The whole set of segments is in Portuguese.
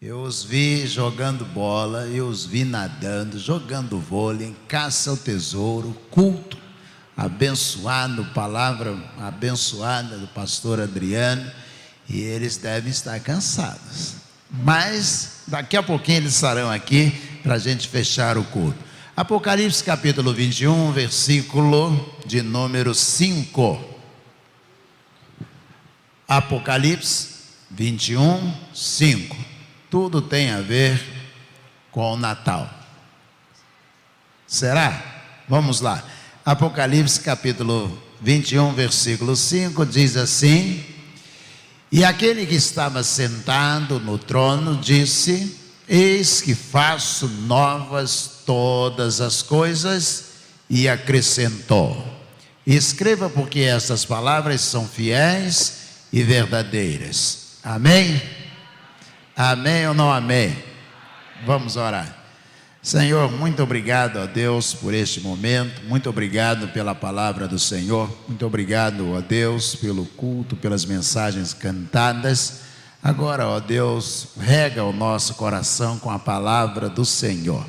Eu os vi jogando bola, eu os vi nadando, jogando vôlei, caça ao tesouro, culto abençoado, palavra abençoada do pastor Adriano, e eles devem estar cansados. Mas daqui a pouquinho eles estarão aqui para a gente fechar o culto. Apocalipse capítulo 21, versículo de número 5. Apocalipse 21, 5. Tudo tem a ver com o Natal. Será? Vamos lá. Apocalipse capítulo 21, versículo 5 diz assim: E aquele que estava sentado no trono disse: Eis que faço novas todas as coisas, e acrescentou: Escreva, porque estas palavras são fiéis e verdadeiras. Amém? Amém ou não amém? Vamos orar. Senhor, muito obrigado a Deus por este momento, muito obrigado pela palavra do Senhor, muito obrigado a Deus pelo culto, pelas mensagens cantadas. Agora, ó Deus, rega o nosso coração com a palavra do Senhor,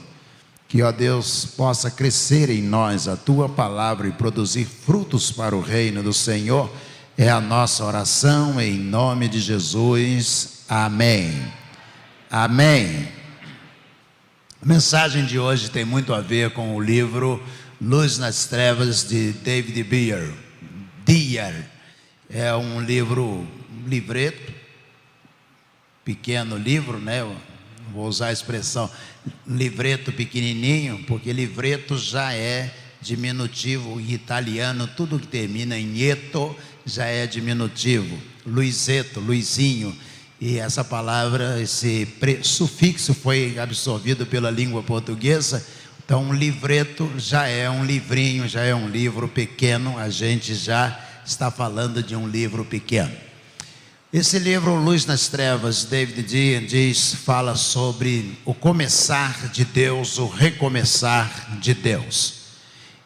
que, ó Deus, possa crescer em nós a Tua palavra e produzir frutos para o reino do Senhor, é a nossa oração em nome de Jesus, amém. Amém. A mensagem de hoje tem muito a ver com o livro Luz nas Trevas, de David Dyer. É um livreto, pequeno livro, né? Eu vou usar a expressão livreto pequenininho, porque livreto já é diminutivo em italiano, tudo que termina em eto já é diminutivo. Luizetto, Luizinho. E essa palavra, esse sufixo foi absorvido pela língua portuguesa. Então, um livreto já é um livrinho, já é um livro pequeno. A gente já está falando de um livro pequeno. Esse livro, Luz nas Trevas, David Dyer fala sobre o começar de Deus, o recomeçar de Deus.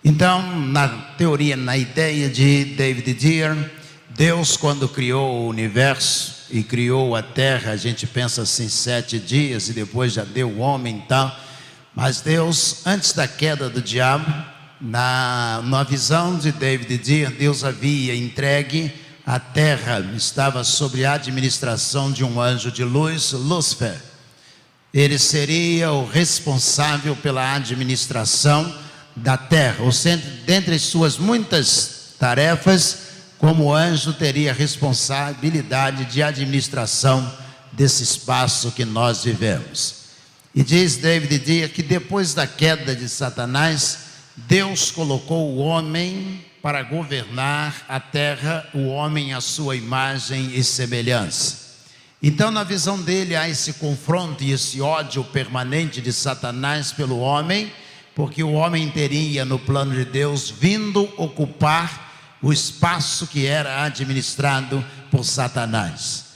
Então, na teoria, na ideia de David Dyer, Deus, quando criou o universo e criou a terra, a gente pensa assim, 7 dias, e depois já deu o homem e tal. Mas Deus, antes da queda do diabo, na visão de David Dyer, Deus havia entregue a terra, estava sob a administração de um anjo de luz, Lúcifer. Ele seria o responsável pela administração da terra, ou seja, dentre as suas muitas tarefas, como anjo teria a responsabilidade de administração desse espaço que nós vivemos. E diz David Dyer que depois da queda de Satanás, Deus colocou o homem para governar a terra, o homem à sua imagem e semelhança. Então, na visão dele, há esse confronto e esse ódio permanente de Satanás pelo homem, porque o homem teria, no plano de Deus, vindo ocupar o espaço que era administrado por Satanás.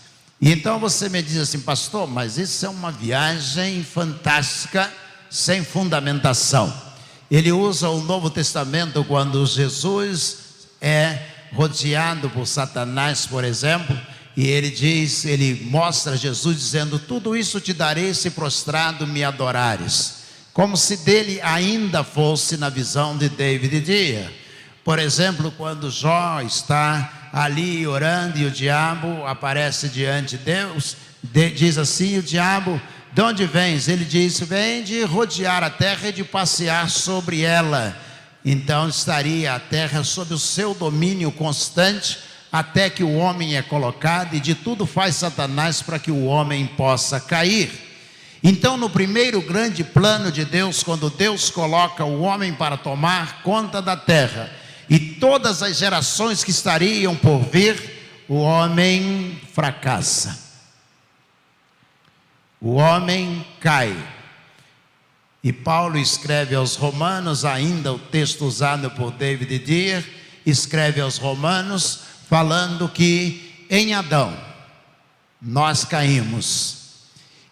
E então você me diz assim: pastor, mas isso é uma viagem fantástica, sem fundamentação. Ele usa o Novo Testamento quando Jesus é rodeado por Satanás, por exemplo, e ele mostra Jesus dizendo: tudo isso te darei se prostrado me adorares, como se dele ainda fosse na visão de David Dyer. Por exemplo, quando Jó está ali orando e o diabo aparece diante de Deus, diz assim o diabo: de onde vens? Ele diz: vem de rodear a terra e de passear sobre ela. Então estaria a terra sob o seu domínio constante, até que o homem é colocado, e de tudo faz Satanás para que o homem possa cair. Então, no primeiro grande plano de Deus, quando Deus coloca o homem para tomar conta da terra, e todas as gerações que estariam por vir, o homem fracassa. O homem cai. E Paulo escreve aos Romanos, ainda o texto usado por David Dyer, escreve aos Romanos, falando que em Adão nós caímos,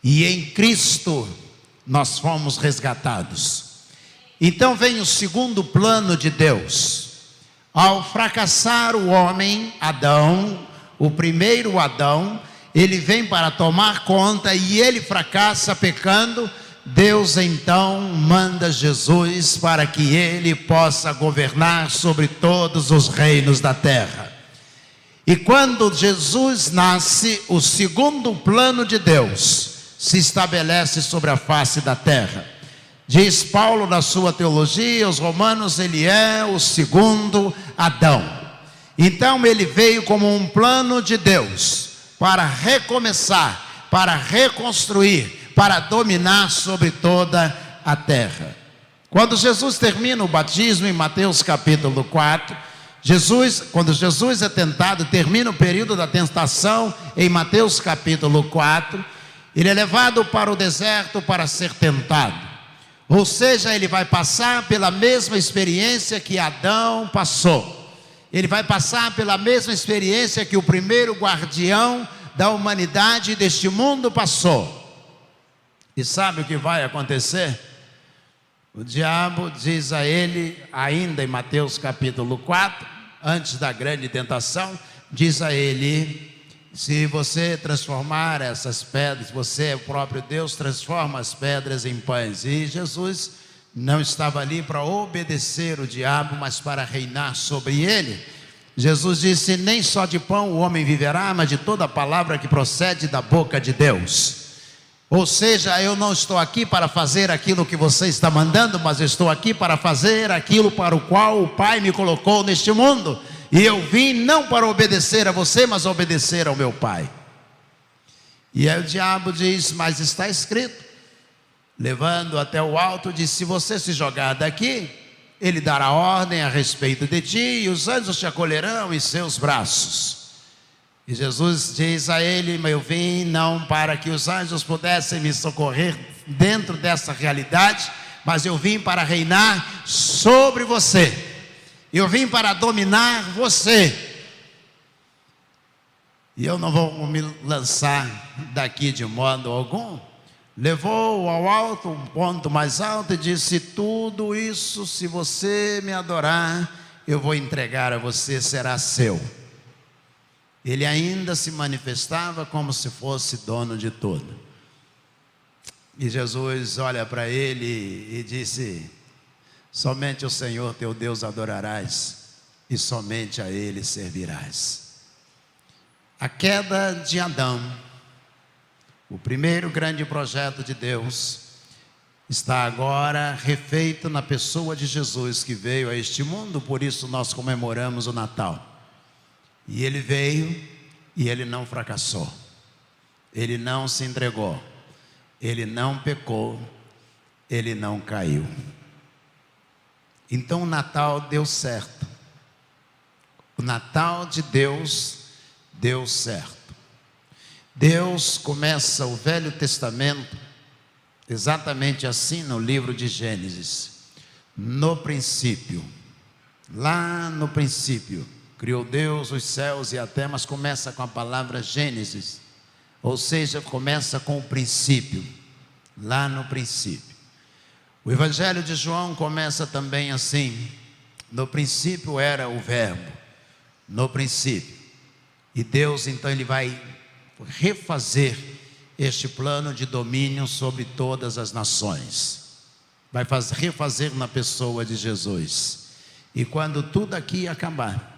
e em Cristo nós fomos resgatados. Então vem o segundo plano de Deus. Ao fracassar o homem, Adão, o primeiro Adão, ele vem para tomar conta e ele fracassa pecando. Deus então manda Jesus para que ele possa governar sobre todos os reinos da terra. E quando Jesus nasce, o segundo plano de Deus se estabelece sobre a face da terra. Diz Paulo na sua teologia, os Romanos, ele é o segundo Adão. Então ele veio como um plano de Deus para recomeçar, para reconstruir, para dominar sobre toda a terra. Quando Jesus termina o batismo em Mateus capítulo 4, quando Jesus é tentado, termina o período da tentação em Mateus capítulo 4, ele é levado para o deserto para ser tentado. Ou seja, ele vai passar pela mesma experiência que Adão passou. Ele vai passar pela mesma experiência que o primeiro guardião da humanidade deste mundo passou. E sabe o que vai acontecer? O diabo diz a ele, ainda em Mateus capítulo 4, antes da grande tentação, diz a ele: se você transformar essas pedras, você é o próprio Deus, transforma as pedras em pães. E Jesus não estava ali para obedecer o diabo, mas para reinar sobre ele. Jesus disse: nem só de pão o homem viverá, mas de toda palavra que procede da boca de Deus. Ou seja, eu não estou aqui para fazer aquilo que você está mandando, mas eu estou aqui para fazer aquilo para o qual o Pai me colocou neste mundo. E eu vim não para obedecer a você, mas obedecer ao meu Pai. E aí o diabo diz: mas está escrito, levando até o alto, diz: se você se jogar daqui, ele dará ordem a respeito de ti, e os anjos te acolherão em seus braços. E Jesus diz a ele: eu vim não para que os anjos pudessem me socorrer dentro dessa realidade, mas eu vim para reinar sobre você. Eu vim para dominar você. E eu não vou me lançar daqui de modo algum. Levou-o ao alto, um ponto mais alto, e disse: tudo isso, se você me adorar, eu vou entregar a você, será seu. Ele ainda se manifestava como se fosse dono de tudo. E Jesus olha para ele e disse: somente o Senhor teu Deus adorarás, e somente a Ele servirás. A queda de Adão, o primeiro grande projeto de Deus, está agora refeito na pessoa de Jesus, que veio a este mundo. Por isso nós comemoramos o Natal. E ele veio e ele não fracassou, ele não se entregou, ele não pecou, ele não caiu. Então o Natal deu certo. O Natal de Deus deu certo. Deus começa o Velho Testamento exatamente assim no livro de Gênesis. No princípio, lá no princípio, criou Deus os céus e a terra, mas começa com a palavra Gênesis. Ou seja, começa com o princípio, lá no princípio. O Evangelho de João começa também assim: no princípio era o verbo, no princípio. E Deus então ele vai refazer este plano de domínio sobre todas as nações. Vai refazer na pessoa de Jesus. E quando tudo aqui acabar,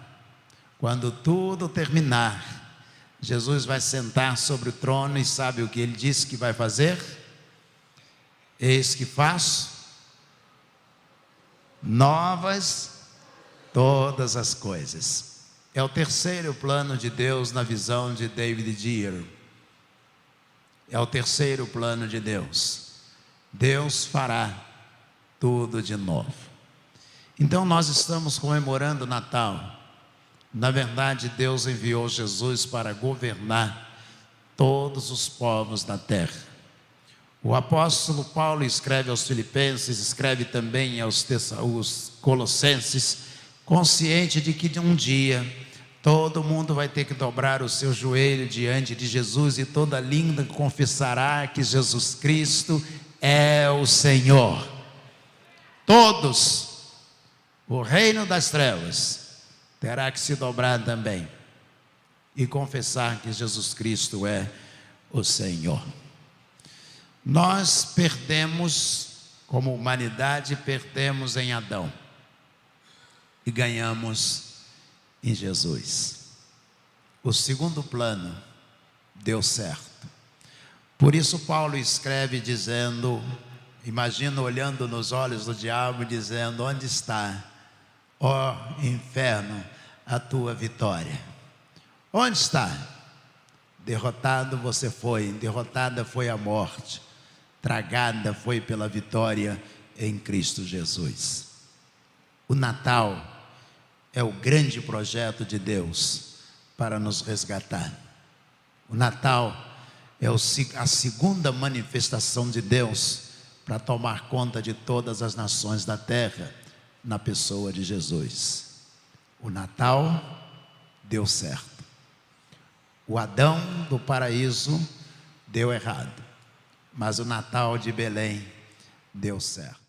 quando tudo terminar, Jesus vai sentar sobre o trono e sabe o que ele disse que vai fazer? Eis que faço novas todas as coisas. É o terceiro plano de Deus na visão de David Deer. É o terceiro plano de Deus. Deus fará tudo de novo. Então nós estamos comemorando o Natal. Na verdade, Deus enviou Jesus para governar todos os povos da terra. O apóstolo Paulo escreve aos Filipenses, escreve também aos Colossenses, consciente de que um dia todo mundo vai ter que dobrar o seu joelho diante de Jesus e toda língua confessará que Jesus Cristo é o Senhor. Todos, o reino das trevas terá que se dobrar também. e confessar que Jesus Cristo é o Senhor. Nós perdemos, como humanidade, perdemos em Adão e ganhamos em Jesus. O segundo plano deu certo. Por isso Paulo escreve dizendo, imagina olhando nos olhos do diabo dizendo: onde está, ó inferno, a tua vitória? Onde está? Derrotado você foi, derrotada foi a morte, tragada foi pela vitória em Cristo Jesus. O Natal é o grande projeto de Deus para nos resgatar. O Natal é a segunda manifestação de Deus para tomar conta de todas as nações da terra, na pessoa de Jesus. O Natal deu certo. O Adão do paraíso deu errado, mas o Natal de Belém deu certo.